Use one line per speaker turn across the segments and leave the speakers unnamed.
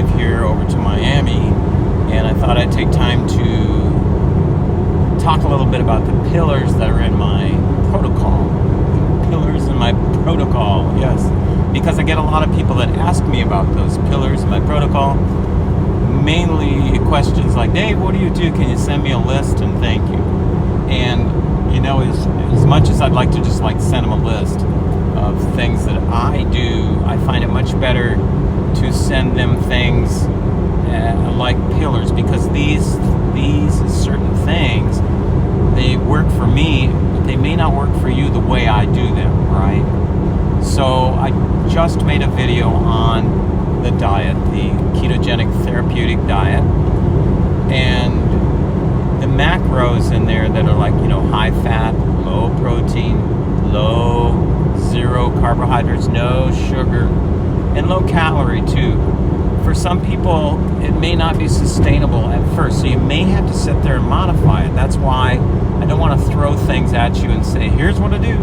drive here over to Miami, and I thought I'd take time to talk a little bit about the pillars that are in my protocol. Pillars in my protocol, yes. Because I get a lot of people that ask me about those pillars in my protocol. Mainly questions like, Dave, what do you do? Can you send me a list? And thank you. And, as much as I'd like to just send them a list of things that I do, I find it much better to send them things like pillars, because these certain things, they work for me, but they may not work for you the way I do them, right? So I just made a video on the diet, the ketogenic therapeutic diet, and the macros in there that are high fat, low protein, zero carbohydrates, no sugar, and low calorie too. For some people, it may not be sustainable at first, so you may have to sit there and modify it. That's why I don't want to throw things at you and say, here's what to do.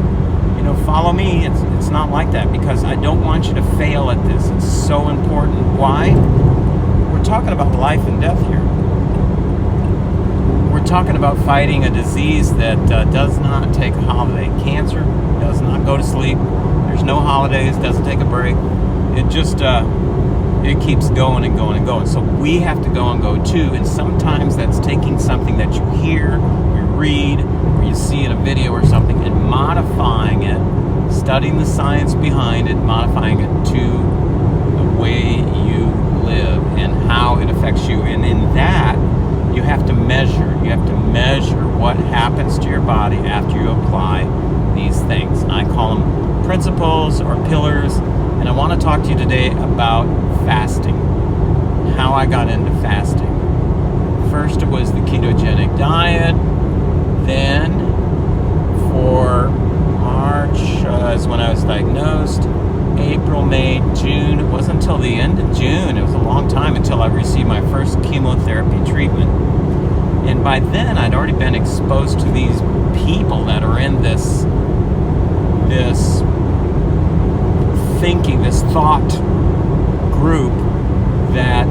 Follow me. It's not like that, because I don't want you to fail at this. It's so important. Why? We're talking about life and death here. We're talking about fighting a disease that does not take a holiday. Cancer does not go to sleep. There's no holidays, doesn't take a break. It just, it keeps going and going and going. So we have to go and go too. And sometimes that's taking something that you hear, you read, or you see in a video or something, and modifying it, studying the science behind it, modifying it to the way you live and how it affects you. And in that, you have to measure. You have to measure what happens to your body after you apply these things. I call them principles or pillars. And I want to talk to you today about fasting, how I got into fasting. First, it was the ketogenic diet. Then, for March is when I was diagnosed. April, May, June. It wasn't until the end of June. It was a long time until I received my first chemotherapy treatment. And by then, I'd already been exposed to these people that are in this thinking, this thought group that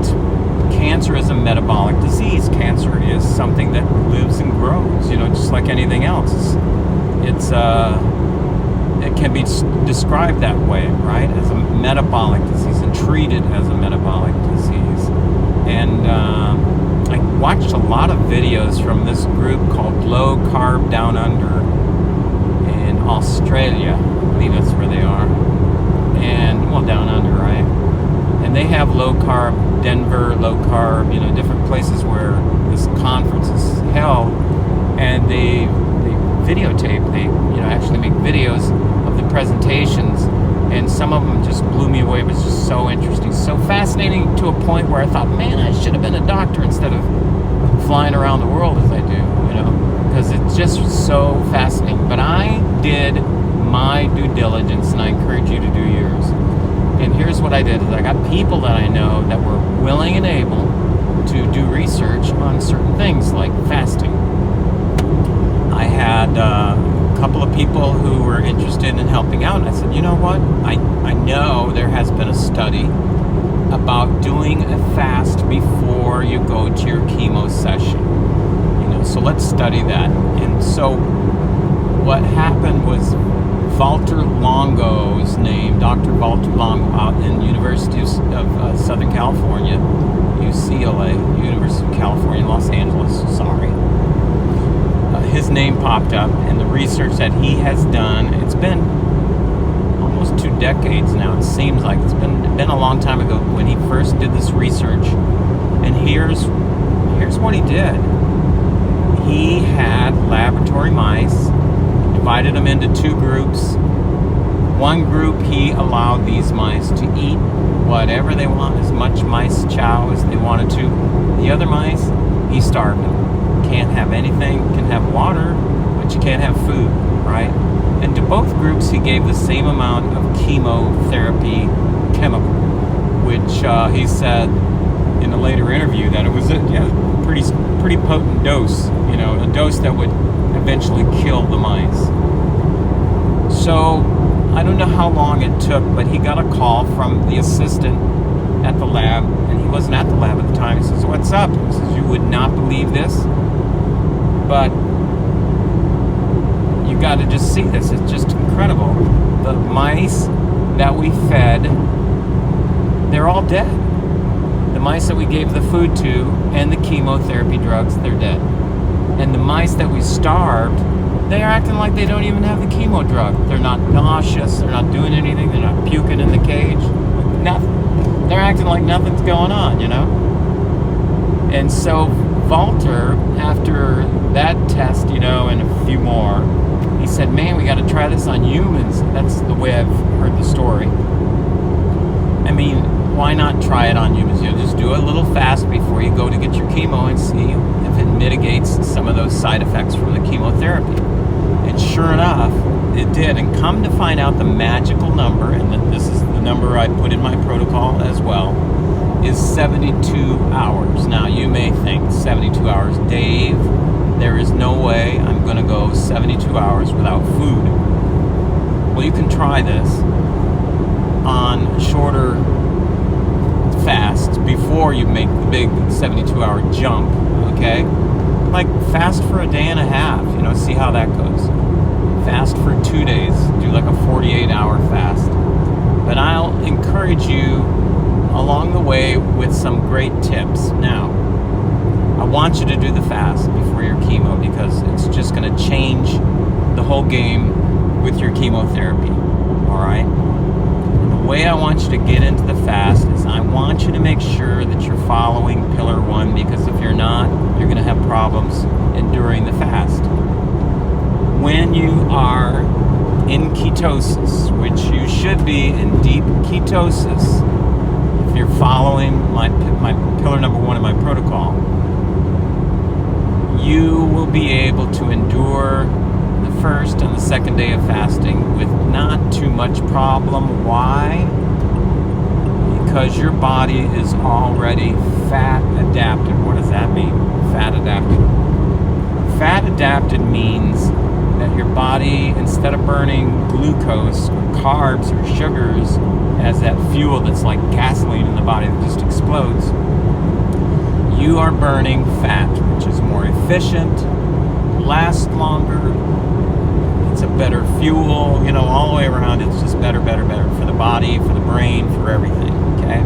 cancer is a metabolic disease. Cancer is something that lives and grows, just like anything else. It can be described that way, right, as a metabolic disease and treated as a metabolic disease. And I watched a lot of videos from this group called Low Carb Down Under in Australia. I believe that's where they are. And, down under, right? And they have low carb, Denver, low carb, different places where this conference is held. And they videotape, they actually make videos of the presentations, and some of them just blew me away. It was just so interesting, so fascinating, to a point where I thought, man, I should have been a doctor instead of flying around the world as I do, because it's just so fascinating. But I did my due diligence, and I encourage you to do yours. And here's what I did, is I got people that I know that were willing and able to do research on certain things like fasting. I had a couple of people who were interested in helping out, and I said, you know what, I know there has been a study about doing a fast before you go to your chemo session, so let's study that. And so what happened was, Walter Longo's name, Dr. Walter Longo, out in University of Southern California, UCLA, University of California, Los Angeles, sorry. His name popped up, and the research that he has done, it's been almost 2 decades now. It seems like it's been a long time ago when he first did this research. And here's what he did. He had laboratory mice, divided them into 2 groups. One group, he allowed these mice to eat whatever they want, as much mice chow as they wanted to. The other mice, he starved them. Can't have anything, can have water, but you can't have food, right? And to both groups, he gave the same amount of chemotherapy chemical, which he said in a later interview that it was a pretty potent dose, a dose that would eventually kill the mice. So I don't know how long it took, but he got a call from the assistant at the lab, and he wasn't at the lab at the time. He says, "What's up?" He says, "You would not believe this, but you got to just see this. It's just incredible. The mice that we fed, they're all dead. The mice that we gave the food to and the chemotherapy drugs, they're dead. And the mice that we starved, they are acting like they don't even have the chemo drug. They're not nauseous. They're not doing anything. They're not puking in the cage. Nothing. They're acting like nothing's going on, you know? And so Walter, after that test, you know, and a few more, he said, man, we got to try this on humans. That's the way I've heard the story. I mean, why not try it on humans? You'll just do a little fast before you go to get your chemo and see if it mitigates some of those side effects from the chemotherapy. And sure enough, it did. And come to find out, the magical number, and this is the number I put in my protocol as well, is 72 hours. Now, you may think 72 hours, Dave, there is no way I'm going to go 72 hours without food. Well, you can try this on shorter fasts before you make the big 72-hour jump, okay? Like fast for a day and a half, you know, see how that goes. Fast for 2 days, do like a 48-hour fast. But I'll encourage you along the way with some great tips. Now, I want you to do the fast before your chemo because it's just going to change the whole game with your chemotherapy, all right? And the way I want you to get into the fast is I want you to make sure that you're following Pillar 1, because if you're not, you're going to have problems enduring the fast. When you are in ketosis, which you should be in deep ketosis, if you're following my Pillar number 1 in my protocol, you will be able to endure the first and the second day of fasting with not too much problem. Why? Because your body is already fat adapted. What does that mean? Fat adapted. Fat adapted means that your body, instead of burning glucose or carbs or sugars as that fuel that's like gasoline in the body that just explodes, you are burning fat, which is more efficient, lasts longer, it's a better fuel, you know, all the way around. It's just better for the body, for the brain, for everything, okay?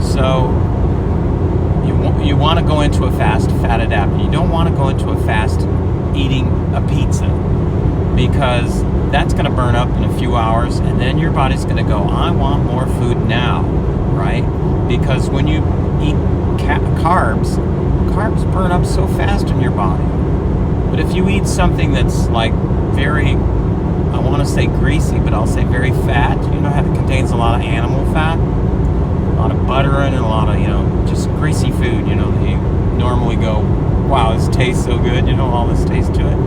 So you want to go into a fast fat adapted. You don't want to go into a fast eating a pizza, because that's going to burn up in a few hours, and then your body's going to go, I want more food now, right? Because when you eat carbs burn up so fast in your body. But if you eat something that's like very, I want to say greasy, but I'll say very fat, you know, it contains a lot of animal fat, a lot of butter and a lot of, you know, just greasy food, you know, you normally go, wow, this tastes so good, you know, all this taste to it.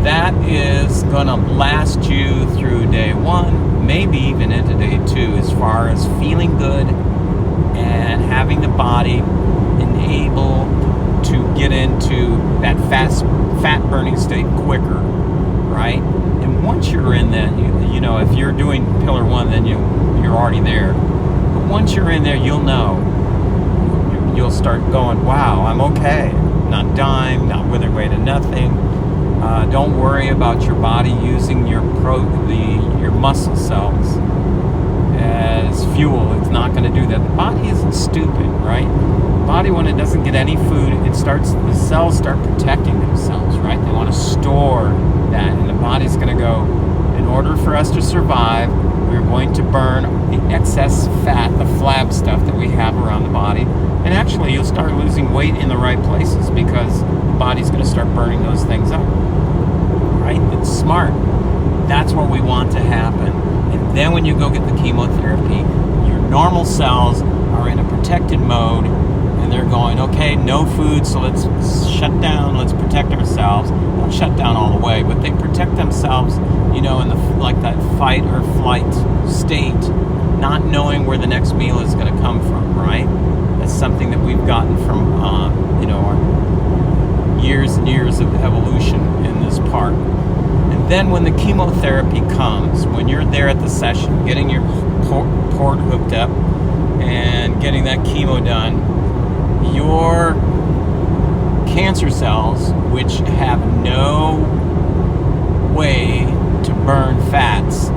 That is going to last you through day 1, maybe even into day 2, as far as feeling good and having the body enable to get into that fat burning state quicker, right? And once you're in that, you know, if you're doing Pillar 1, then you're already there. But once you're in there, you'll know. You'll start going, wow, I'm okay. Not dying, not withering away to nothing. Don't worry about your body using your muscle cells as fuel. It's not going to do that. The body isn't stupid, right? The body, when it doesn't get any food, the cells start protecting themselves, right? They want to store that, and the body's going to go, in order for us to survive, we're going to burn the excess fat, the flab stuff that we have around the body. And actually, you'll start losing weight in the right places because the body's going to start burning those things up, right? It's smart. That's what we want to happen. And then when you go get the chemotherapy, your normal cells are in a protected mode, and they're going, okay, no food, so let's shut down, let's protect ourselves. Not shut down all the way, but they protect themselves, you know, in like that fight or flight state, not knowing where the next meal is going to come from, right? That's something that we've gotten from, you know, our years and years of evolution in this part. And then when the chemotherapy comes, when you're there at the session, getting your port hooked up and getting that chemo done, your cancer cells, which have no way to burn fats,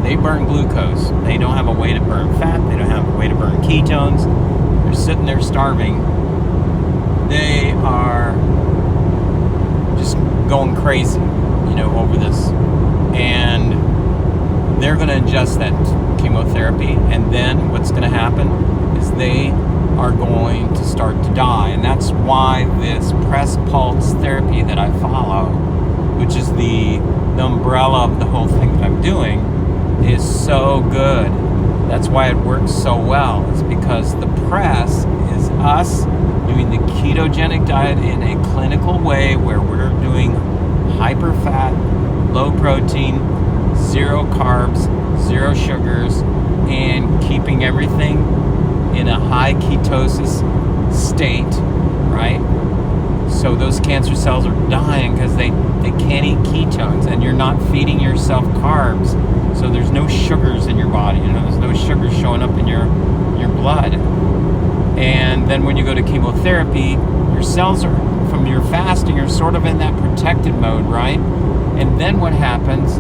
they burn glucose. They don't have a way to burn fat. They don't have a way to burn ketones. They're sitting there starving. They are just going crazy, over this. And they're going to ingest that chemotherapy. And then what's going to happen is they are going to start to die. And that's why this press pulse therapy that I follow, which is the umbrella of the whole thing that I'm doing, is so good. That's why it works so well. It's because the press is us doing the ketogenic diet in a clinical way where we're doing hyper fat, low protein, zero carbs, zero sugars, and keeping everything in a high ketosis state, right? So those cancer cells are dying because they can't eat ketones, and you're not feeding yourself carbs. So there's no sugars in your body, there's no sugars showing up in your blood. And then when you go to chemotherapy, your cells are, from your fasting, are sort of in that protected mode, right? And then what happens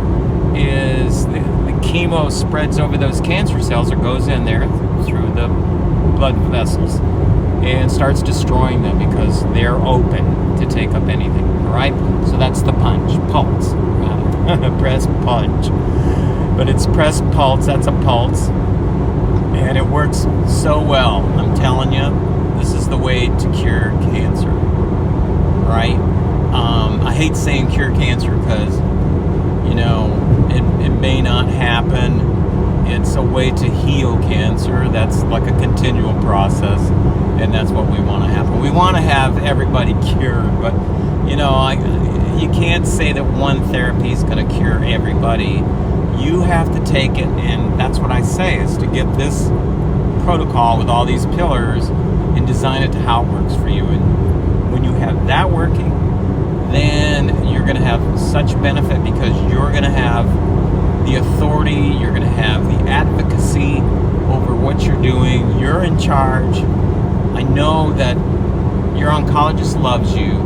is the chemo spreads over those cancer cells, or goes in there through the blood vessels and starts destroying them because they're open to take up anything, all right? So that's the pulse, rather. Press punch. But it's press pulse, that's a pulse. And it works so well. I'm telling you, this is the way to cure cancer, right? I hate saying cure cancer because, it may not happen. It's a way to heal cancer. That's like a continual process, and that's what we want to happen. We want to have everybody cured, but, you can't say that one therapy is going to cure everybody. You have to take it, and that's what I say, is to get this protocol with all these pillars and design it to how it works for you. And when you have that working, then you're going to have such benefit because you're going to have the authority, you're going to have the advocacy over what you're doing. You're in charge. I know that your oncologist loves you,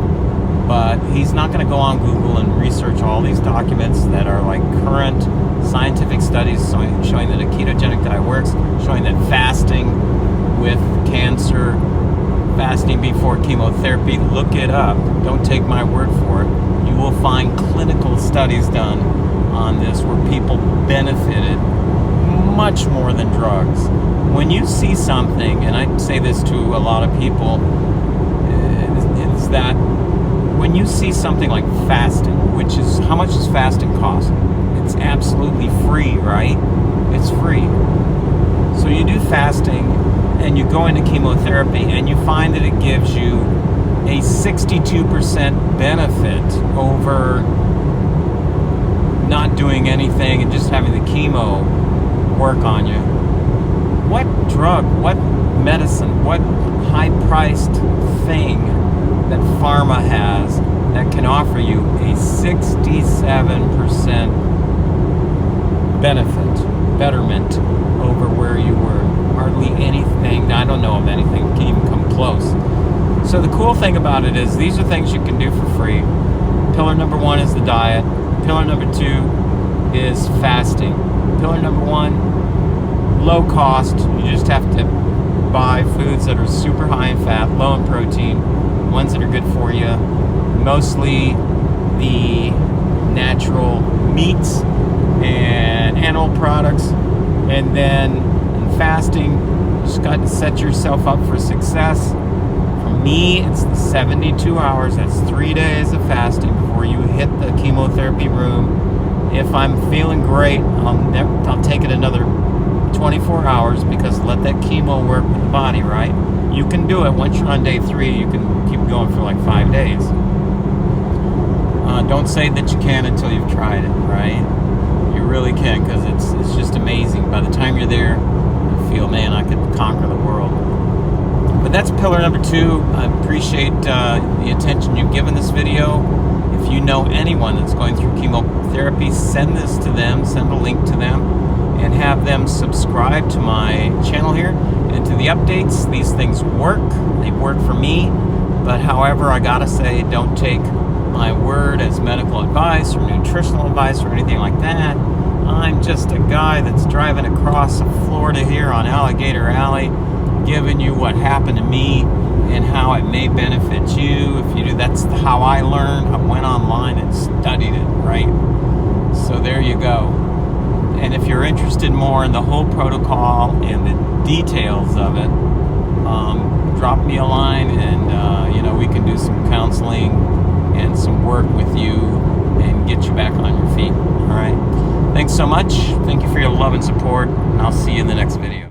but he's not going to go on Google and research all these documents that are like current scientific studies showing that a ketogenic diet works, showing that fasting with cancer, fasting before chemotherapy, look it up. Don't take my word for it. You will find clinical studies done on this where people benefited much more than drugs. When you see something, and I say this to a lot of people, is that when you see something like fasting, which is, how much does fasting cost? It's absolutely free, right? It's free. So you do fasting and you go into chemotherapy and you find that it gives you a 62% benefit over not doing anything and just having the chemo work on you. What drug, what medicine, what high-priced thing that pharma has that can offer you a 67% betterment over where you were? Hardly anything. I don't know of anything that can even come close. So the cool thing about it is these are things you can do for free. Pillar number 1 is the diet. Pillar number 2 is fasting. Pillar number 1, low cost. You just have to buy foods that are super high in fat, low in protein, ones that are good for you. Mostly the natural meats and animal products. And then in fasting, you just got to set yourself up for success. For me, it's the 72 hours. That's 3 days of fasting before you hit the chemotherapy room. If I'm feeling great, I'll take it another 24 hours because let that chemo work with the body, right? You can do it. Once you're on day 3, you can keep going for like 5 days. Don't say that you can until you've tried it, right? You really can, because it's just amazing. By the time you're there, you feel, man, I could conquer the world. But that's pillar number 2. I appreciate the attention you've given this video. If you know anyone that's going through chemotherapy, send this to them. Send a link to them. and have them subscribe to my channel here and to the updates. These things work. They work for me. But however, I gotta say, don't take my word as medical advice or nutritional advice or anything like that. I'm just a guy that's driving across Florida here on Alligator Alley, giving you what happened to me and how it may benefit you. If you do, that's how I learned. I went online and studied it, right? So there you go. And if you're interested more in the whole protocol and the details of it, drop me a line and we can do some counseling and some work with you and get you back on your feet. All right. Thanks so much. Thank you for your love and support, and I'll see you in the next video.